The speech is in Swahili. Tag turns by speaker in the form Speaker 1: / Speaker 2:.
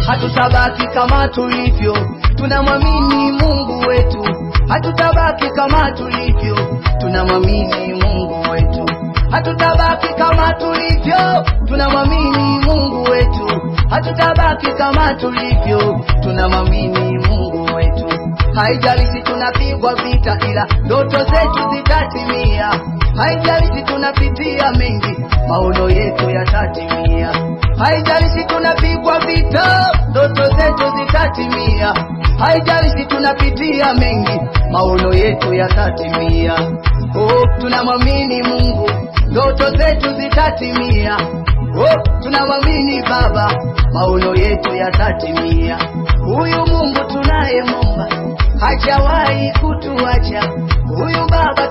Speaker 1: hatutabaki kama tulivyo, tunamwamini Mungu wetu. Hatutabaki kama tulivyo, tunamwamini Mungu wetu. Hatutabaki kama tulivyo, tunamwamini Mungu wetu. Hatutabaki kama tulivyo, tunamwamini Mungu wetu. Haijalishi tunapigwa vita, ila ndoto zetu zitatimia. Haijalishi tunapitia mengi, maono yetu yatatimia. Haijalishi tunapigwa vita, ndoto zetu zitatimia. Haijalishi tunapitia mengi, maono yetu yatatimia. Oh, tunamwamini Mungu, ndoto zetu zitatimia. Oh, tunamwamini Baba, maono yetu yatatimia. Huyu Mungu tunayemwomba hajawahi kutuacha. Huyu Baba